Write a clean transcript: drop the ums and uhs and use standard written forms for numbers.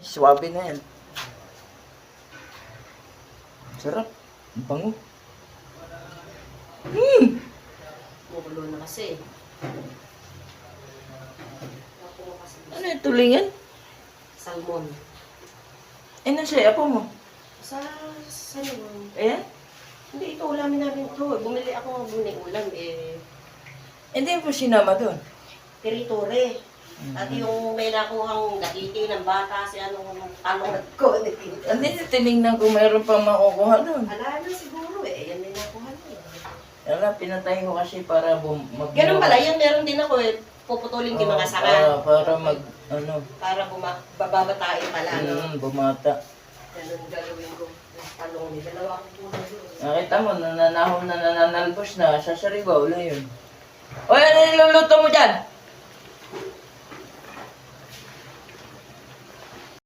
Swabe na yan. Sarap. Ang bango. Kumukulo na kasi. Ano yung tulingan? Salmon. Eh, nasa apo mo? Sa salmon. Ayan? Hindi, ito ulamin namin ito. Bumili ako ng ulam eh. Hindi po sinama doon. Teritori. At yung may nakuhang gatiti ng bata, si anong talong ko. Hindi, tinignan ko mayroon pang makukuha doon. Ala na siguro eh. Yan may nakuha niya. Wala, pinatay ko kasi para Ganun pala, yun meron din ako eh. Puputulin ko yung mga sanga. Para Para bababatain pala. No? bumata. Ganun gagawin ko. Yung talong ni dalawa ko po doon. Nakita mo, nananahon na nananalbos na, sa sariwa, wala yun. O, ano niluluto mo dyan?